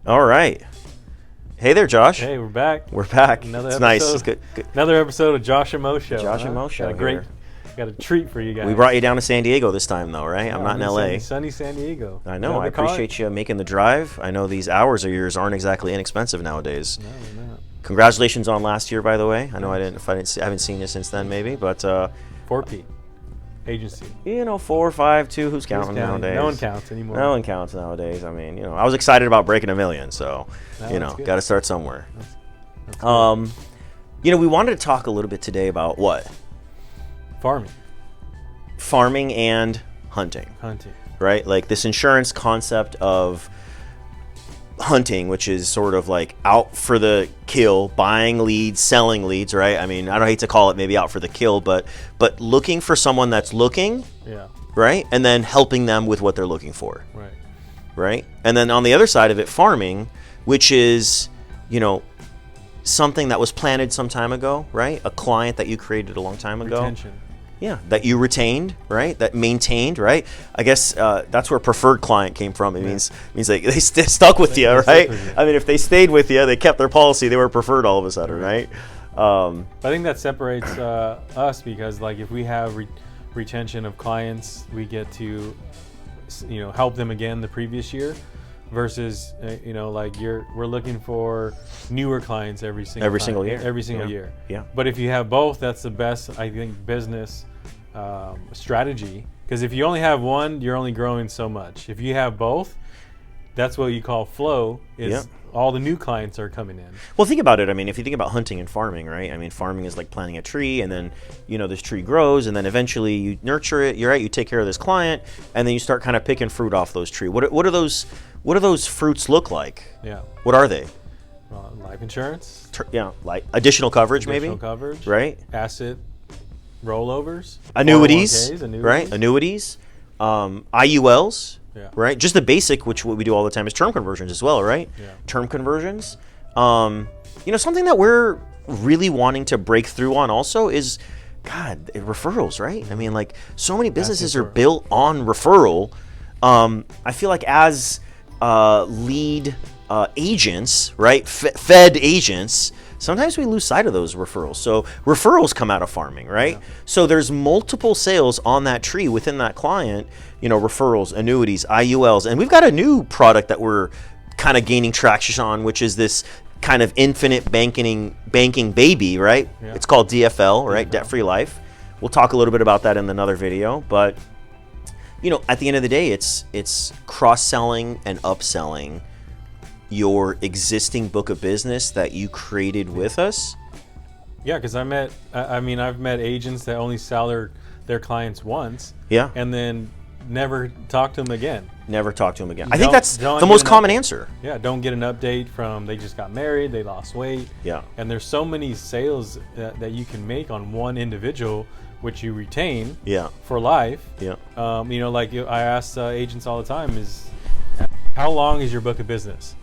All right. Hey there, Josh. Hey, we're back. We're back. Another It's episode. nice. It's good. Another episode of Josh and Mo Show. Josh and Mo Show here. Got a treat for you guys. We brought you down to San Diego this time, though, right? I'm Yeah, not in LA. Sunny San Diego. I know. I appreciate you making the drive. I know these hours of yours aren't exactly inexpensive nowadays. No, they're not. Congratulations on last year, by the way. I know I haven't seen you since then, maybe, but 4P agency. 4 or 5, 2. Who's counting nowadays? No one counts anymore. No one counts nowadays. I mean, I was excited about breaking 1 million, so That's good. got to start somewhere. That's good. We wanted to talk a little bit today about what? Farming and hunting, right? Like this insurance concept of hunting, which is sort of like out for the kill, buying leads, selling leads, right? I mean, I don't hate to call it maybe out for the kill, but looking for someone that's looking, Yeah. right? And then helping them with what they're looking for, Right. right? And then on the other side of it, farming, which is, something that was planted some time ago, right? A client that you created a long time ago. Retention. Yeah, that you retained, right? That maintained, right? I guess that's where preferred client came from. It means like they stuck with you, right? I mean, if they stayed with you, they kept their policy, they were preferred all of a sudden, right? I think that separates us because, like, if we have retention of clients, we get to, help them again the previous year. Versus, we're looking for newer clients every single year. Every single Yeah. year. Yeah. But if you have both, that's the best, I think, business strategy. Because if you only have one, you're only growing so much. If you have both, that's what you call flow. Is all the new clients are coming in. Well, think about it. I mean, if you think about hunting and farming, right? I mean, farming is like planting a tree, and then this tree grows, and then eventually you nurture it. You're right. You take care of this client, and then you start kind of picking fruit off those trees. What do those fruits look like? Yeah. What are they? Life insurance. Like additional coverage, Additional maybe. coverage. Right. Asset rollovers. Annuities. 401ks, Right. Annuities. IULs. Yeah. Right. Just the basic, which what we do all the time is term conversions as well, right? Yeah. Term conversions. Something that we're really wanting to break through on also is, referrals, right? I mean, like so many businesses are built on referral. I feel like as lead agents, right? Fed agents, sometimes we lose sight of those referrals. So referrals come out of farming, right? Yeah. So there's multiple sales on that tree within that client, referrals, annuities, IULs. And we've got a new product that we're kind of gaining traction on, which is this kind of infinite banking baby, right? Yeah. It's called DFL, right? DFL. Debt-free life. We'll talk a little bit about that in another video, but at the end of the day, it's cross-selling and upselling your existing book of business that you created with us. Yeah, because I've met agents that only sell their clients once. Yeah. And then never talk to them again. Never talk to them again. I think that's the most common answer. Yeah, don't get an update from they just got married, they lost weight. Yeah. And there's so many sales that you can make on one individual, which you retain for life. Yeah. I ask agents all the time is, how long is your book of business?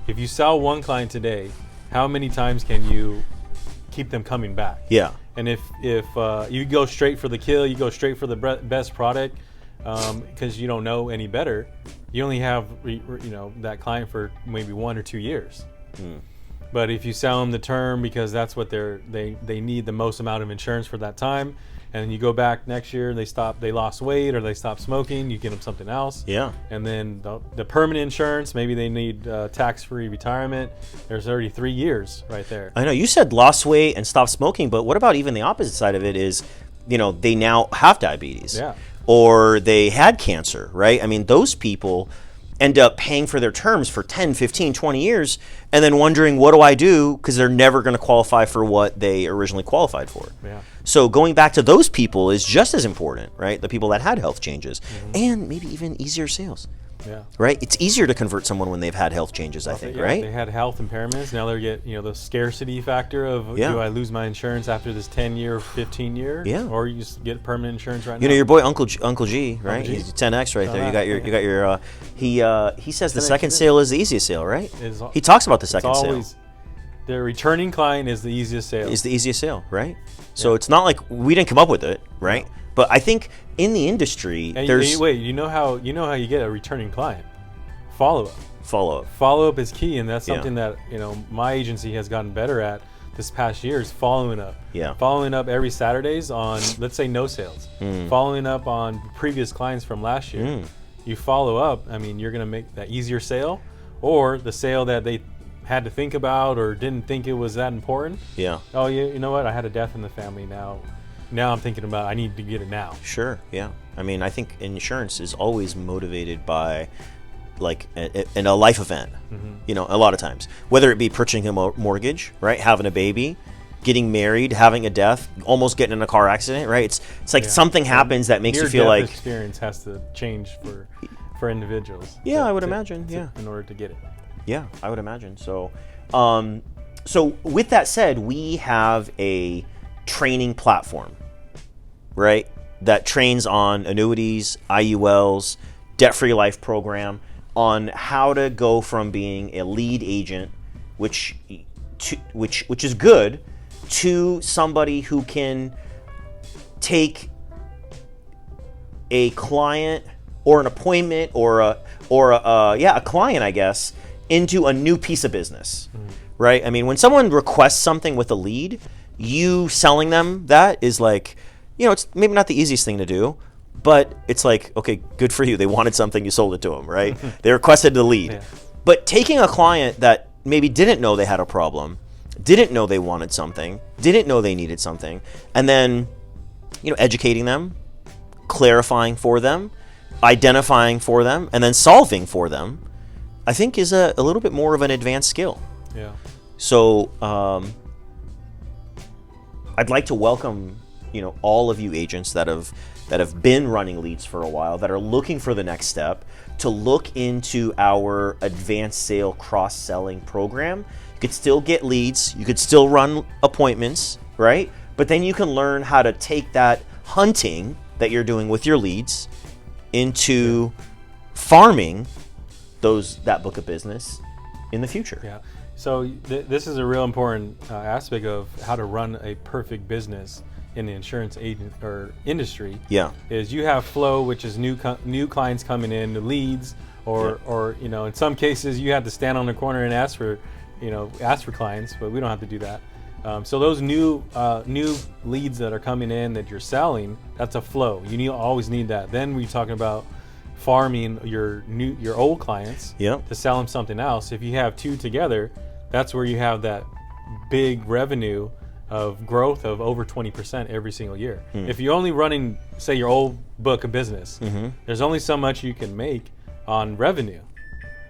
If you sell one client today, how many times can you keep them coming back? Yeah. And if you go straight for the kill, you go straight for the best product, because you don't know any better, you only have that client for maybe 1 or 2 years. But if you sell them the term because that's what they need the most amount of insurance for that time, and you go back next year and they lost weight or they stop smoking, you get them something else. Yeah. And then the permanent insurance, maybe they need tax-free retirement. There's already 3 years right there. I know you said lost weight and stop smoking, but what about even the opposite side of it is, they now have diabetes. Yeah. Or they had cancer, right? I mean, those people end up paying for their terms for 10, 15, 20 years and then wondering, what do I do? Because they're never going to qualify for what they originally qualified for. Yeah. So going back to those people is just as important, right? The people that had health changes and maybe even easier sales. Yeah. Right? It's easier to convert someone when they've had health changes, I think, right? They had health impairments. Now they're the scarcity factor of, do I lose my insurance after this 10-year, 15-year? Yeah. Or you just get permanent insurance right now. Your boy Uncle G, right? G? He's 10X right there. You got your he says the second sale is the easiest sale, right? He talks about the second sale. The returning client is the easiest sale. Is the easiest sale, right? So it's not like we didn't come up with it, right? But I think in the industry, and there's wait. You know how you get a returning client? Follow up. Follow-up. Follow-up is key, and that's Yeah. something that, my agency has gotten better at this past year is following up. Yeah. Following up every Saturdays on, let's say, no sales. Following up on previous clients from last year. You follow up, you're going to make that easier sale, or the sale that they had to think about or didn't think it was that important. Yeah. Oh, you know what? I had a death in the family now. Now I'm thinking about I need to get it now. Sure. Yeah. I think insurance is always motivated by like in a life event, a lot of times, whether it be purchasing a mortgage, right? Having a baby, getting married, having a death, almost getting in a car accident, right? It's like something happens that makes you feel like experience has to change for individuals. Yeah, I would imagine. Yeah. In order to get it. Yeah, I would imagine. So, so with that said, we have a training platform, right? That trains on annuities, IULs, debt-free life program, on how to go from being a lead agent, which is good, to somebody who can take a client or an appointment or a client, I guess, into a new piece of business, right? When someone requests something with a lead, you selling them that is like, it's maybe not the easiest thing to do, but it's like, okay, good for you. They wanted something, you sold it to them, right? They requested the lead. Yeah. But taking a client that maybe didn't know they had a problem, didn't know they wanted something, didn't know they needed something, and then, educating them, clarifying for them, identifying for them, and then solving for them, I think is a little bit more of an advanced skill. Yeah. So I'd like to welcome, all of you agents that have been running leads for a while, that are looking for the next step, to look into our advanced sale cross-selling program. You could still get leads, you could still run appointments, right? But then you can learn how to take that hunting that you're doing with your leads into farming that book of business in the future. Yeah. So this is a real important aspect of how to run a perfect business in the insurance agent or industry. Yeah. Is you have flow, which is new clients coming in, the leads, or in some cases you have to stand on the corner and ask for clients, but we don't have to do that. So those new leads that are coming in that you're selling, that's a flow. You always need that. Then we're talking about farming your old clients to sell them something else. If you have two together, that's where you have that big revenue of growth of over 20% every single year. If you're only running, say, your old book of business, there's only so much you can make on revenue.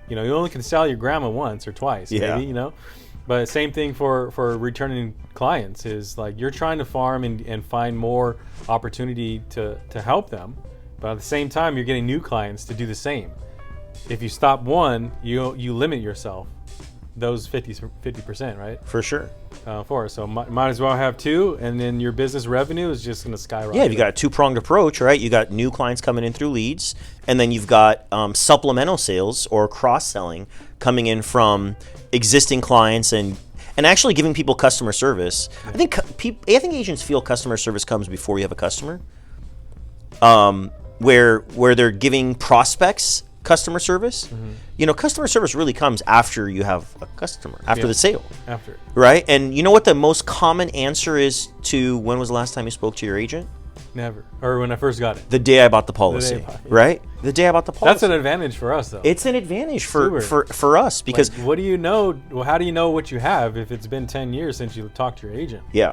You only can sell your grandma once or twice, maybe, But same thing for returning clients is like you're trying to farm and find more opportunity to help them. But at the same time, you're getting new clients to do the same. If you stop one, you limit yourself. Those 50%, right? For sure. So might as well have two, and then your business revenue is just going to skyrocket. Yeah, you got a two-pronged approach, right? You got new clients coming in through leads, and then you've got supplemental sales or cross-selling coming in from existing clients and actually giving people customer service. Yeah. I think agents feel customer service comes before you have a customer. Where they're giving prospects customer service. Customer service really comes after you have a customer, after the sale. After. Right? And you know what the most common answer is to when was the last time you spoke to your agent? Never. Or when I first got it. The day I bought the policy. Right? The day I bought the policy. That's an advantage for us, though. It's an advantage for us because... what do you know? Well, how do you know what you have if it's been 10 years since you talked to your agent? Yeah.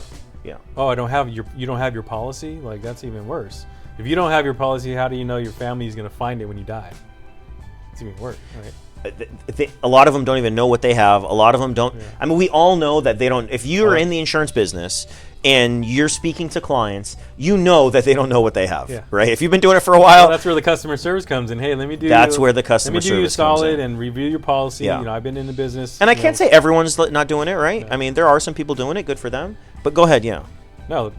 Oh, you don't have your policy? Like, that's even worse. If you don't have your policy, how do you know your family is going to find it when you die? It's even worse, right? A lot of them don't even know what they have. A lot of them don't. Yeah. We all know that they don't. If you're in the insurance business and you're speaking to clients, you know that they don't know what they have, right? If you've been doing it for a while. Well, that's where the customer service comes in. Hey, let me do. That's where the customer service comes in. Let me do you solid and review your policy. Yeah. I've been in the business. And I can't say everyone's not doing it, right? Yeah. There are some people doing it. Good for them. But go ahead, yeah. No,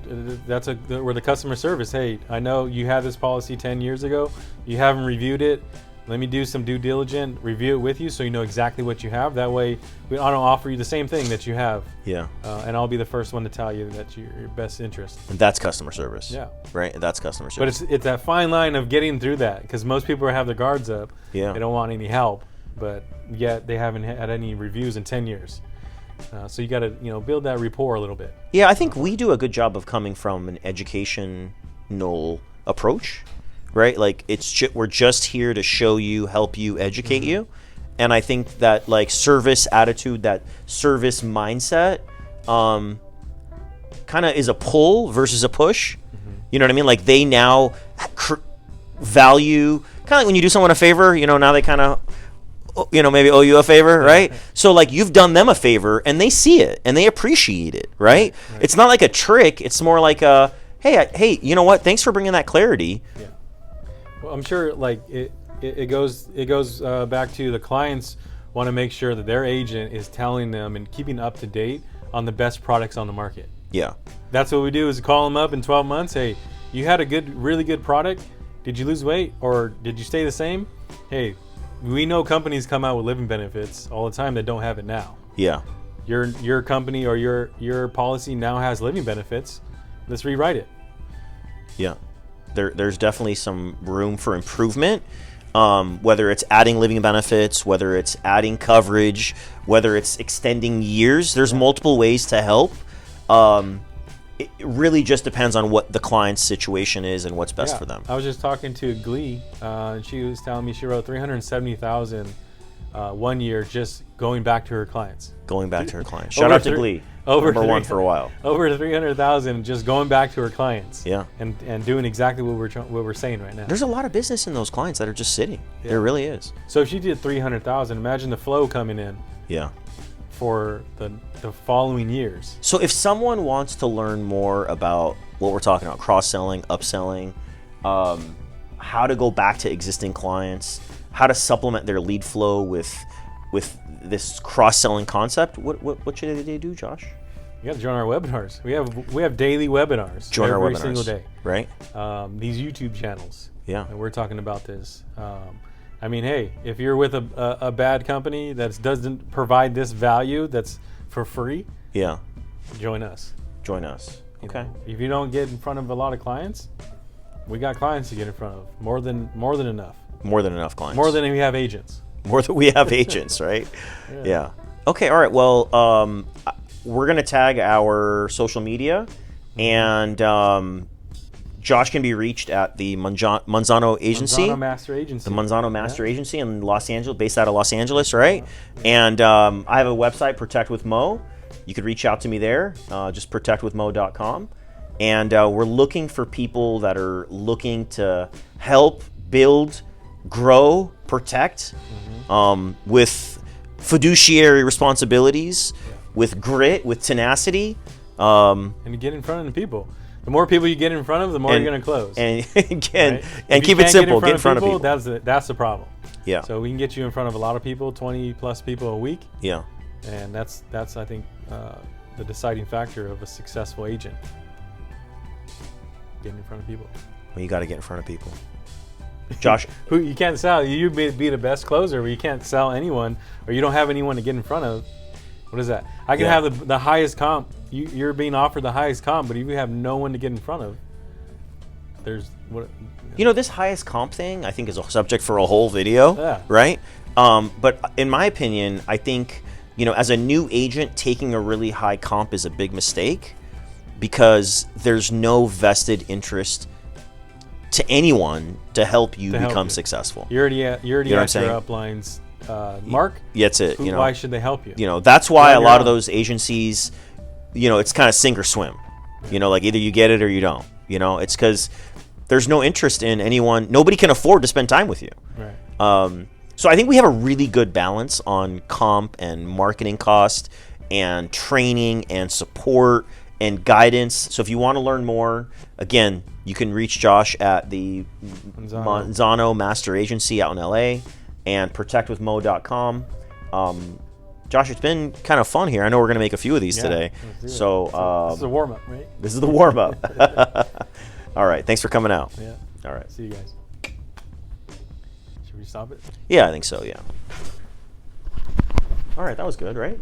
that's where the customer service. Hey, I know you had this policy 10 years ago. You haven't reviewed it. Let me do some due diligence, review it with you so you know exactly what you have. That way, I don't offer you the same thing that you have. Yeah. And I'll be the first one to tell you that your best interest. And that's customer service. Yeah. Right? That's customer service. But it's that fine line of getting through that because most people have their guards up. Yeah. They don't want any help. but yet they haven't had any reviews in 10 years. So you got to build that rapport a little bit. Yeah, I think we do a good job of coming from an educational approach, right? Like we're just here to show you, help you, educate you, and I think that like service attitude, that service mindset, kind of is a pull versus a push. You know what I mean? Like they now value, kind of like when you do someone a favor, now they kind of, maybe owe you a favor, right? So like you've done them a favor and they see it and they appreciate it, right? It's not like a trick. It's more like a, hey, you know what? Thanks for bringing that clarity. Yeah. Well, I'm sure like it goes back to the clients want to make sure that their agent is telling them and keeping up to date on the best products on the market. Yeah. That's what we do, is call them up in 12 months. Hey, you had a really good product. Did you lose weight or did you stay the same? Hey, we know companies come out with living benefits all the time that don't have it now. Yeah. Your company or your policy now has living benefits. Let's rewrite it. Yeah. There's definitely some room for improvement. Whether it's adding living benefits, whether it's adding coverage, whether it's extending years, there's multiple ways to help. It really just depends on what the client's situation is and what's best for them. I was just talking to Glee, and she was telling me she wrote $370,000 1 year just going back to her clients. Going back to her clients. Shout out to Glee. Number one for a while. Over $300,000 just going back to her clients. Yeah. And doing exactly what we're saying right now. There's a lot of business in those clients that are just sitting. Yeah. There really is. So if she did $300,000, imagine the flow coming in. Yeah. For the following years. So if someone wants to learn more about what we're talking about, cross-selling, upselling, how to go back to existing clients, how to supplement their lead flow with this cross-selling concept, what should they do, Josh? You got to join our webinars. We have daily webinars. Join our webinars. Every single day. Right. These YouTube channels. Yeah. And we're talking about this. I mean, hey, if you're with a bad company that doesn't provide this value that's for free, yeah, join us. Join us. Okay. If you don't get in front of a lot of clients, we got clients to get in front of. More than enough. More than enough clients. More than we have agents. More than we have agents, right? Yeah. Okay. All right. Well, we're gonna tag our social media, and Josh can be reached at the Manzano Agency. Manzano Master Agency. The Manzano Master Agency in Los Angeles, based out of Los Angeles, right? And I have a website, Protect with Mo. You could reach out to me there, just protectwithmo.com. And we're looking for people that are looking to help, build, grow, protect with fiduciary responsibilities, with grit, with tenacity. And get in front of the people. The more people you get in front of, the more you're going to close. And again, and keep it simple. Get in front of people. That's the problem. Yeah. So we can get you in front of a lot of people, 20 plus people a week. Yeah. And that's I think the deciding factor of a successful agent. Getting in front of people. Well, you got to get in front of people. Josh, who you can't sell. You be the best closer, but you can't sell anyone, or you don't have anyone to get in front of. What is that? I can have the highest comp. You're being offered the highest comp, but if you have no one to get in front of, there's what. This highest comp thing I think is a subject for a whole video, right? But in my opinion, I think as a new agent, taking a really high comp is a big mistake because there's no vested interest to anyone to help you become successful. You're already at your uplines. Mark, that's it. Why should they help you? That's why a lot of those agencies, it's kind of sink or swim. Like either you get it or you don't. It's because there's no interest in anyone. Nobody can afford to spend time with you. Right. So I think we have a really good balance on comp and marketing cost and training and support and guidance. So if you want to learn more, again, you can reach Josh at the Manzano Master Agency out in LA and protectwithmo.com. Josh, it's been kind of fun here. I know we're going to make a few of these today. So this is a warm-up, right? This is the warm-up. All right. Thanks for coming out. Yeah. All right. See you guys. Should we stop it? Yeah, I think so, yeah. All right. That was good, right?